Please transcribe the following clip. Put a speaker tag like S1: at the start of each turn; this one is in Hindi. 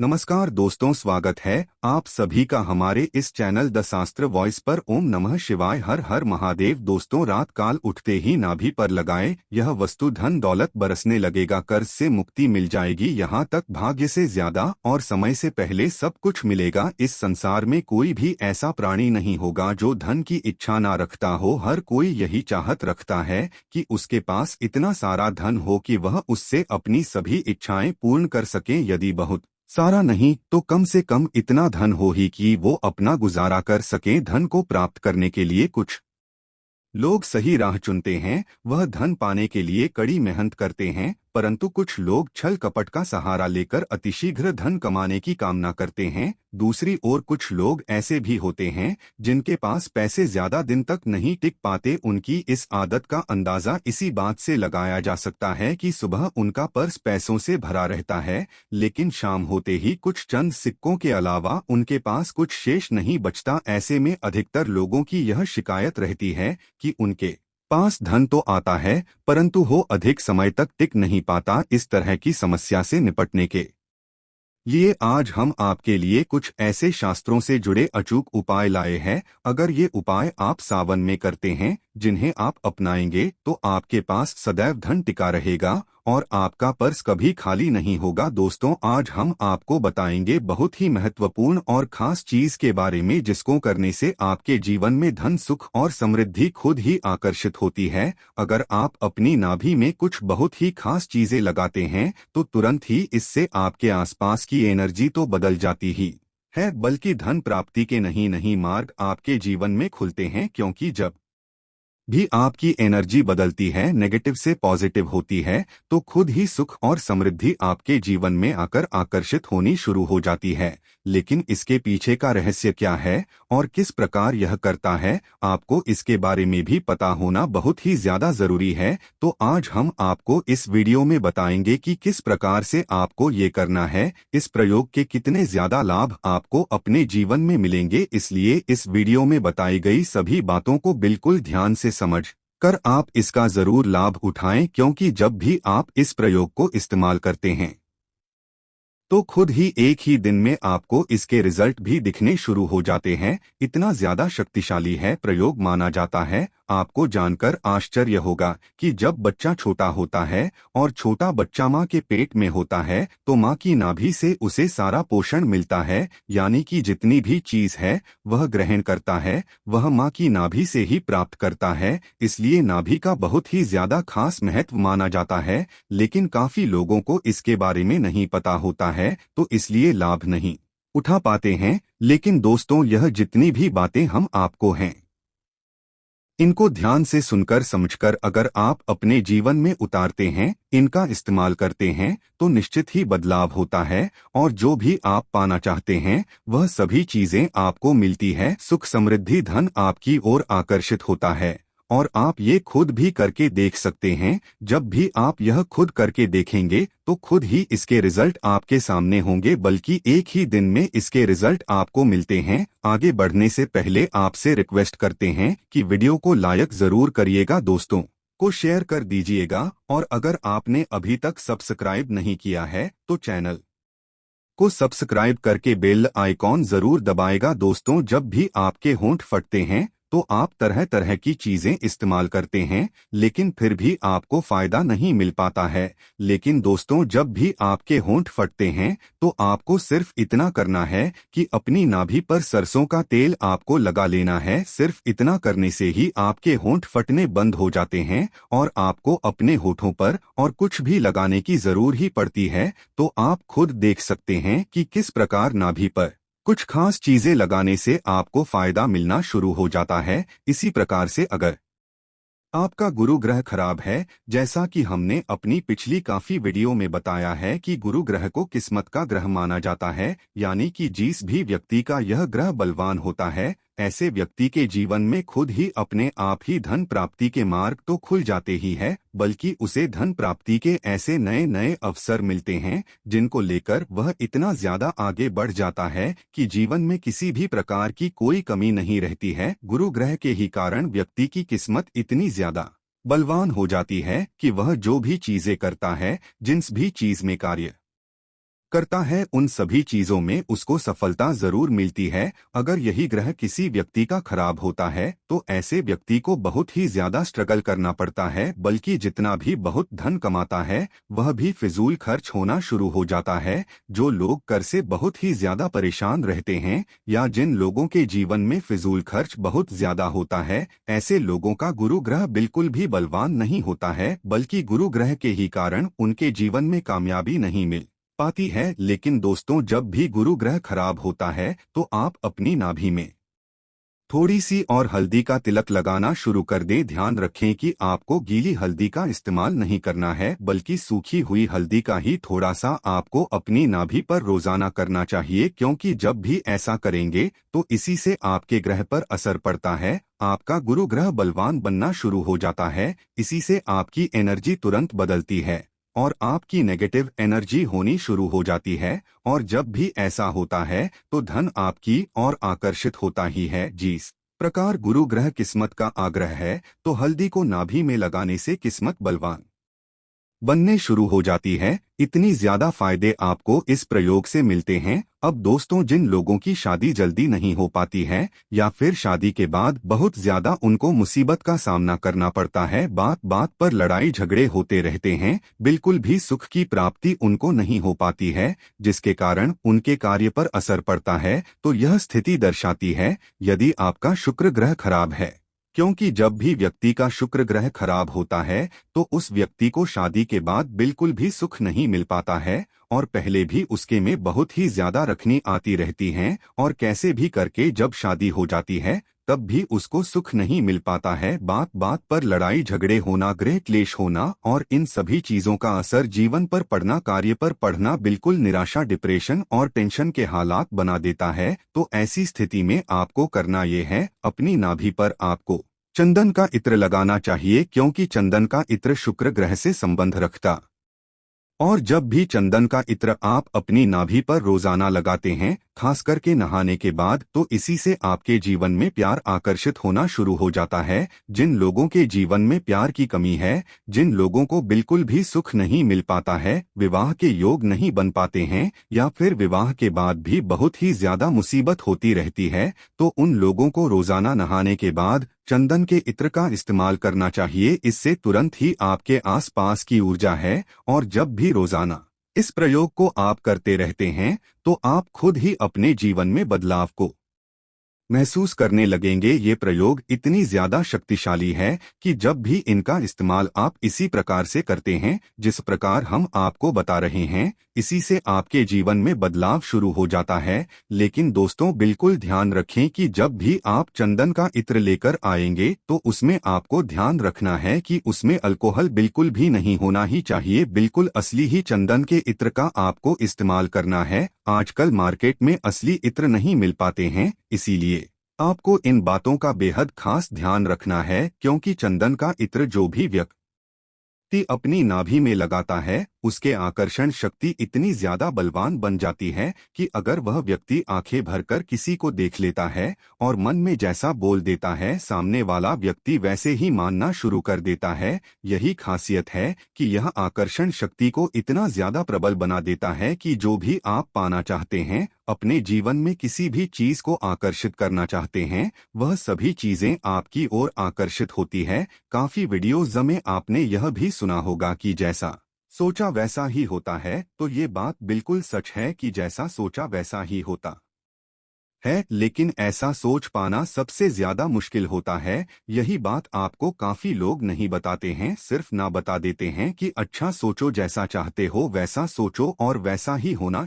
S1: नमस्कार दोस्तों, स्वागत है आप सभी का हमारे इस चैनल द शास्त्र वॉइस पर। ओम नमः शिवाय, हर हर महादेव। दोस्तों, रात काल उठते ही नाभि पर लगाएं, यह वस्तु धन दौलत बरसने लगेगा, कर्ज से मुक्ति मिल जाएगी, यहाँ तक भाग्य से ज्यादा और समय से पहले सब कुछ मिलेगा। इस संसार में कोई भी ऐसा प्राणी नहीं होगा जो धन की इच्छा ना रखता हो। हर कोई यही चाहत रखता है कि उसके पास इतना सारा धन हो कि वह उससे अपनी सभी इच्छाएं पूर्ण कर सके। यदि बहुत सारा नहीं तो कम से कम इतना धन हो ही कि वो अपना गुजारा कर सकें। धन को प्राप्त करने के लिए कुछ लोग सही राह चुनते हैं, वह धन पाने के लिए कड़ी मेहनत करते हैं, परंतु कुछ लोग छल कपट का सहारा लेकर अतिशीघ्र धन कमाने की कामना करते हैं। दूसरी ओर कुछ लोग ऐसे भी होते हैं जिनके पास पैसे ज्यादा दिन तक नहीं टिक पाते। उनकी इस आदत का अंदाजा इसी बात से लगाया जा सकता है कि सुबह उनका पर्स पैसों से भरा रहता है, लेकिन शाम होते ही कुछ चंद सिक्कों के अलावा उनके पास कुछ शेष नहीं बचता। ऐसे में अधिकतर लोगों की यह शिकायत रहती है कि उनके पास धन तो आता है परंतु वो अधिक समय तक टिक नहीं पाता। इस तरह की समस्या से निपटने के लिए आज हम आपके लिए कुछ ऐसे शास्त्रों से जुड़े अचूक उपाय लाए हैं। अगर ये उपाय आप सावन में करते हैं, जिन्हें आप अपनाएंगे, तो आपके पास सदैव धन टिका रहेगा और आपका पर्स कभी खाली नहीं होगा। दोस्तों, आज हम आपको बताएंगे बहुत ही महत्वपूर्ण और खास चीज के बारे में, जिसको करने से आपके जीवन में धन, सुख और समृद्धि खुद ही आकर्षित होती है। अगर आप अपनी नाभि में कुछ बहुत ही खास चीजें लगाते हैं तो तुरंत ही इससे आपके आसपास की एनर्जी तो बदल जाती ही है, बल्कि धन प्राप्ति के नहीं नहीं मार्ग आपके जीवन में खुलते हैं। क्योंकि जब भी आपकी एनर्जी बदलती है, नेगेटिव से पॉजिटिव होती है, तो खुद ही सुख और समृद्धि आपके जीवन में आकर आकर्षित होनी शुरू हो जाती है। लेकिन इसके पीछे का रहस्य क्या है और किस प्रकार यह करता है, आपको इसके बारे में भी पता होना बहुत ही ज्यादा जरूरी है। तो आज हम आपको इस वीडियो में बताएंगे कि किस प्रकार से आपको ये करना है, इस प्रयोग के कितने ज्यादा लाभ आपको अपने जीवन में मिलेंगे। इसलिए इस वीडियो में बताई गई सभी बातों को बिल्कुल ध्यान से समझ कर आप इसका जरूर लाभ उठाएं, क्योंकि जब भी आप इस प्रयोग को इस्तेमाल करते हैं तो खुद ही एक ही दिन में आपको इसके रिजल्ट भी दिखने शुरू हो जाते हैं। इतना ज्यादा शक्तिशाली है प्रयोग माना जाता है। आपको जानकर आश्चर्य होगा कि जब बच्चा छोटा होता है और छोटा बच्चा माँ के पेट में होता है तो माँ की नाभि से उसे सारा पोषण मिलता है, यानी कि जितनी भी चीज है वह ग्रहण करता है वह माँ की नाभि से ही प्राप्त करता है। इसलिए नाभि का बहुत ही ज्यादा खास महत्व माना जाता है, लेकिन काफी लोगों को इसके बारे में नहीं पता होता है, तो इसलिए लाभ नहीं उठा पाते हैं। लेकिन दोस्तों, यह जितनी भी बातें हम आपको हैं, इनको ध्यान से सुनकर समझकर अगर आप अपने जीवन में उतारते हैं, इनका इस्तेमाल करते हैं, तो निश्चित ही बदलाव होता है और जो भी आप पाना चाहते हैं वह सभी चीजें आपको मिलती है। सुख, समृद्धि, धन आपकी ओर आकर्षित होता है और आप ये खुद भी करके देख सकते हैं। जब भी आप यह खुद करके देखेंगे तो खुद ही इसके रिजल्ट आपके सामने होंगे, बल्कि एक ही दिन में इसके रिजल्ट आपको मिलते हैं। आगे बढ़ने से पहले आपसे रिक्वेस्ट करते हैं कि वीडियो को लाइक जरूर करिएगा, दोस्तों को शेयर कर दीजिएगा और अगर आपने अभी तक सब्सक्राइब नहीं किया है तो चैनल को सब्सक्राइब करके बेल आइकॉन जरूर दबाएगा। दोस्तों, जब भी आपके होंठ फटते हैं तो आप तरह तरह की चीजें इस्तेमाल करते हैं, लेकिन फिर भी आपको फायदा नहीं मिल पाता है। लेकिन दोस्तों, जब भी आपके होंठ फटते हैं तो आपको सिर्फ इतना करना है कि अपनी नाभि पर सरसों का तेल आपको लगा लेना है। सिर्फ इतना करने से ही आपके होंठ फटने बंद हो जाते हैं और आपको अपने होठों पर और कुछ भी लगाने की जरूर ही पड़ती है। तो आप खुद देख सकते हैं कि किस प्रकार नाभि पर कुछ खास चीजें लगाने से आपको फायदा मिलना शुरू हो जाता है। इसी प्रकार से अगर आपका गुरु ग्रह खराब है, जैसा कि हमने अपनी पिछली काफी वीडियो में बताया है कि गुरु ग्रह को किस्मत का ग्रह माना जाता है, यानी कि जिस भी व्यक्ति का यह ग्रह बलवान होता है, ऐसे व्यक्ति के जीवन में खुद ही अपने आप ही धन प्राप्ति के मार्ग तो खुल जाते ही है, बल्कि उसे धन प्राप्ति के ऐसे नए नए अवसर मिलते हैं जिनको लेकर वह इतना ज्यादा आगे बढ़ जाता है कि जीवन में किसी भी प्रकार की कोई कमी नहीं रहती है। गुरु ग्रह के ही कारण व्यक्ति की किस्मत इतनी ज्यादा बलवान हो जाती है कि वह जो भी चीजें करता है, जिस भी चीज में कार्य करता है उन सभी चीजों में उसको सफलता जरूर मिलती है। अगर यही ग्रह किसी व्यक्ति का खराब होता है तो ऐसे व्यक्ति को बहुत ही ज्यादा स्ट्रगल करना पड़ता है, बल्कि जितना भी बहुत धन कमाता है वह भी फिजूल खर्च होना शुरू हो जाता है। जो लोग कर से बहुत ही ज्यादा परेशान रहते हैं या जिन लोगों के जीवन में फिजूल खर्च बहुत ज्यादा होता है, ऐसे लोगों का गुरु ग्रह बिल्कुल भी बलवान नहीं होता है, बल्कि गुरु ग्रह के ही कारण उनके जीवन में कामयाबी नहीं मिल पाती है। लेकिन दोस्तों, जब भी गुरु ग्रह खराब होता है तो आप अपनी नाभि में थोड़ी सी और हल्दी का तिलक लगाना शुरू कर दें। ध्यान रखें कि आपको गीली हल्दी का इस्तेमाल नहीं करना है, बल्कि सूखी हुई हल्दी का ही थोड़ा सा आपको अपनी नाभि पर रोजाना करना चाहिए, क्योंकि जब भी ऐसा करेंगे तो इसी से आपके ग्रह पर असर पड़ता है। आपका गुरु ग्रह बलवान बनना शुरू हो जाता है, इसी से आपकी एनर्जी तुरंत बदलती है और आपकी नेगेटिव एनर्जी होनी शुरू हो जाती है। और जब भी ऐसा होता है तो धन आपकी ओर आकर्षित होता ही है। जिस प्रकार गुरु ग्रह किस्मत का आग्रह है, तो हल्दी को नाभि में लगाने से किस्मत बलवान बनने शुरू हो जाती है। इतनी ज्यादा फायदे आपको इस प्रयोग से मिलते हैं। अब दोस्तों, जिन लोगों की शादी जल्दी नहीं हो पाती है या फिर शादी के बाद बहुत ज्यादा उनको मुसीबत का सामना करना पड़ता है, बात बात पर लड़ाई झगड़े होते रहते हैं, बिल्कुल भी सुख की प्राप्ति उनको नहीं हो पाती है, जिसके कारण उनके कार्य पर असर पड़ता है, तो यह स्थिति दर्शाती है यदि आपका शुक्र ग्रह खराब है। क्योंकि जब भी व्यक्ति का शुक्र ग्रह खराब होता है तो उस व्यक्ति को शादी के बाद बिल्कुल भी सुख नहीं मिल पाता है, और पहले भी उसके में बहुत ही ज्यादा रखनी आती रहती हैं, और कैसे भी करके जब शादी हो जाती है तब भी उसको सुख नहीं मिल पाता है। बात बात पर लड़ाई झगड़े होना, गृह क्लेश होना और इन सभी चीजों का असर जीवन पर पड़ना, कार्य पर पड़ना बिल्कुल निराशा, डिप्रेशन और टेंशन के हालात बना देता है। तो ऐसी स्थिति में आपको करना ये है, अपनी नाभि पर आपको चंदन का इत्र लगाना चाहिए, क्योंकि चंदन का इत्र शुक्र ग्रह से संबंध रखता। और जब भी चंदन का इत्र आप अपनी नाभि पर रोजाना लगाते हैं, खास करके नहाने के बाद, तो इसी से आपके जीवन में प्यार आकर्षित होना शुरू हो जाता है। जिन लोगों के जीवन में प्यार की कमी है, जिन लोगों को बिल्कुल भी सुख नहीं मिल पाता है, विवाह के योग नहीं बन पाते हैं या फिर विवाह के बाद भी बहुत ही ज्यादा मुसीबत होती रहती है, तो उन लोगों को रोजाना नहाने के बाद चंदन के इत्र का इस्तेमाल करना चाहिए। इससे तुरंत ही आपके आसपास की ऊर्जा है, और जब भी रोजाना इस प्रयोग को आप करते रहते हैं तो आप खुद ही अपने जीवन में बदलाव को महसूस करने लगेंगे। ये प्रयोग इतनी ज्यादा शक्तिशाली है कि जब भी इनका इस्तेमाल आप इसी प्रकार से करते हैं जिस प्रकार हम आपको बता रहे हैं, इसी से आपके जीवन में बदलाव शुरू हो जाता है। लेकिन दोस्तों, बिल्कुल ध्यान रखें कि जब भी आप चंदन का इत्र लेकर आएंगे तो उसमें आपको ध्यान रखना है कि उसमें अल्कोहल बिल्कुल भी नहीं होना ही चाहिए। बिल्कुल असली ही चंदन के इत्र का आपको इस्तेमाल करना है। आजकल मार्केट में असली इत्र नहीं मिल पाते हैं, इसीलिए आपको इन बातों का बेहद खास ध्यान रखना है, क्योंकि चंदन का इत्र जो भी व्यक्ति अपनी नाभि में लगाता है, उसके आकर्षण शक्ति इतनी ज्यादा बलवान बन जाती है कि अगर वह व्यक्ति आंखें भरकर किसी को देख लेता है और मन में जैसा बोल देता है, सामने वाला व्यक्ति वैसे ही मानना शुरू कर देता है। यही खासियत है कि यह आकर्षण शक्ति को इतना ज्यादा प्रबल बना देता है कि जो भी आप पाना चाहते हैं, अपने जीवन में किसी भी चीज को आकर्षित करना चाहते हैं, वह सभी चीजें आपकी ओर आकर्षित होती है। काफी वीडियोज में आपने यह भी सुना होगा कि जैसा सोचा वैसा ही होता है, तो ये बात बिल्कुल सच है कि जैसा सोचा वैसा ही होता है, लेकिन ऐसा सोच पाना सबसे ज्यादा मुश्किल होता है। यही बात आपको काफी लोग नहीं बताते हैं, सिर्फ ना बता देते हैं कि अच्छा सोचो, जैसा चाहते हो वैसा सोचो और वैसा ही होना